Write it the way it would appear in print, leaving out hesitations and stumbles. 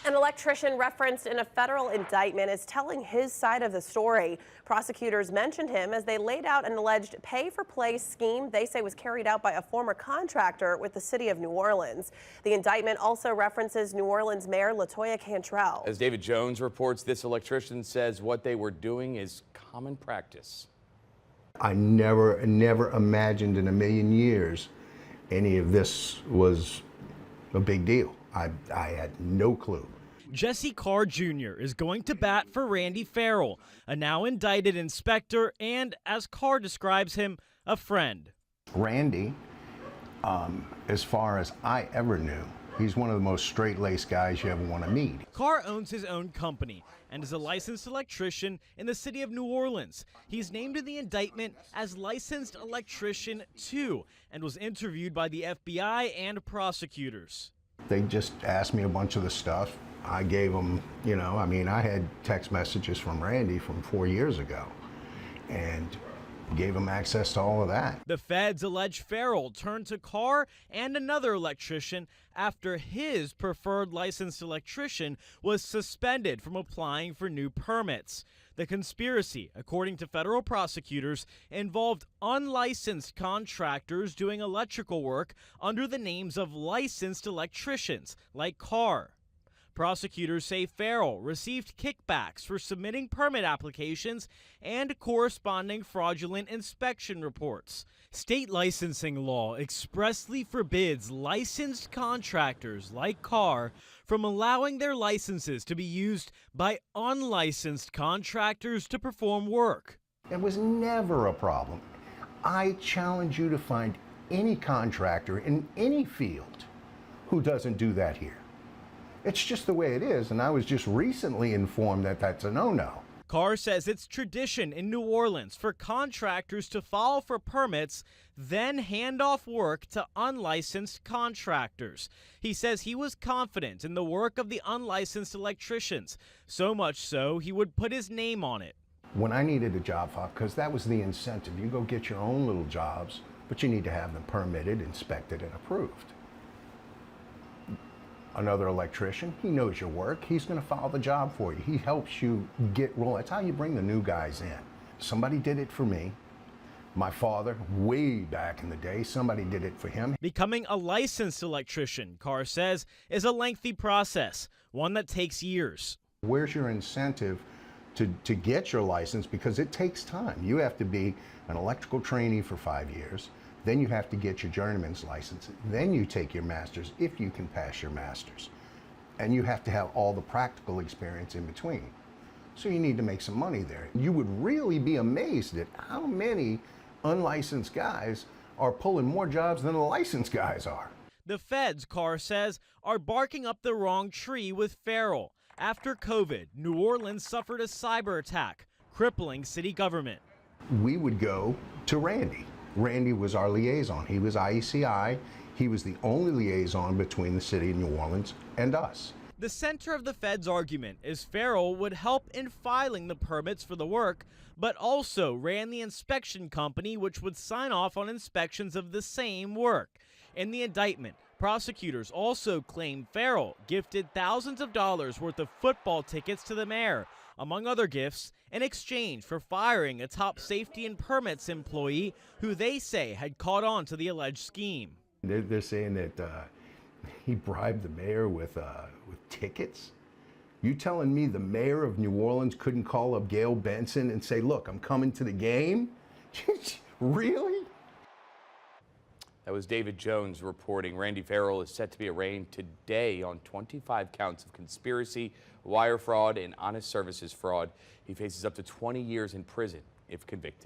An electrician referenced in a federal indictment is telling his side of the story. Prosecutors mentioned him as they laid out an alleged pay-for-play scheme they say was carried out by a former contractor with the city of New Orleans. The indictment also references New Orleans Mayor LaToya Cantrell. As David Jones reports, this electrician says what they were doing is common practice. I never imagined in a million years any of this was a big deal. I had no clue. Jesse Carr Jr. is going to bat for Randy Farrell, a now indicted inspector and, as Carr describes him, a friend. Randy, as far as I ever knew, he's one of the most straight-laced guys you ever want to meet. Carr owns his own company and is a licensed electrician in the city of New Orleans. He's named in the indictment as Licensed Electrician 2 and was interviewed by the FBI and prosecutors. They just asked me a bunch of the stuff. I gave them, I had text messages from Randy from 4 years ago and gave him access to all of that. The feds allege Farrell turned to Carr and another electrician after his preferred licensed electrician was suspended from applying for new permits. The conspiracy, according to federal prosecutors, involved unlicensed contractors doing electrical work under the names of licensed electricians, like Carr. Prosecutors say Farrell received kickbacks for submitting permit applications and corresponding fraudulent inspection reports. State licensing law expressly forbids licensed contractors like Carr from allowing their licenses to be used by unlicensed contractors to perform work. It was never a problem. I challenge you to find any contractor in any field who doesn't do that here. It's just the way it is, and I was just recently informed that that's a no-no. Carr says it's tradition in New Orleans for contractors to file for permits, then hand off work to unlicensed contractors. He says he was confident in the work of the unlicensed electricians, so much so he would put his name on it. When I needed a job file, because that was the incentive, you go get your own little jobs, but you need to have them permitted, inspected, and approved. Another electrician, he knows your work. He's going to file the job for you. He helps you get rolling. That's how you bring the new guys in. Somebody did it for me. My father, way back in the day, somebody did it for him. Becoming a licensed electrician, Carr says, is a lengthy process, one that takes years. Where's your incentive to get your license? Because it takes time. You have to be an electrical trainee for 5 years. Then you have to get your journeyman's license. Then you take your master's, if you can pass your master's. And you have to have all the practical experience in between. So you need to make some money there. You would really be amazed at how many unlicensed guys are pulling more jobs than the licensed guys are. The feds, Carr says, are barking up the wrong tree with Farrell. After COVID, New Orleans suffered a cyber attack, crippling city government. We would go to Randy. Randy was our liaison. He was IECI. He was the only liaison between the city of New Orleans and us. The center of the feds' argument is Farrell would help in filing the permits for the work, but also ran the inspection company which would sign off on inspections of the same work. In the indictment, prosecutors also claim Farrell gifted thousands of dollars worth of football tickets to the mayor, among other gifts, in exchange for firing a top safety and permits employee who they say had caught on to the alleged scheme. They're saying that he bribed the mayor with tickets? You telling me the mayor of New Orleans couldn't call up Gail Benson and say, look, I'm coming to the game? Really? That was David Jones reporting. Randy Farrell is set to be arraigned today on 25 counts of conspiracy, wire fraud, and honest services fraud. He faces up to 20 years in prison if convicted.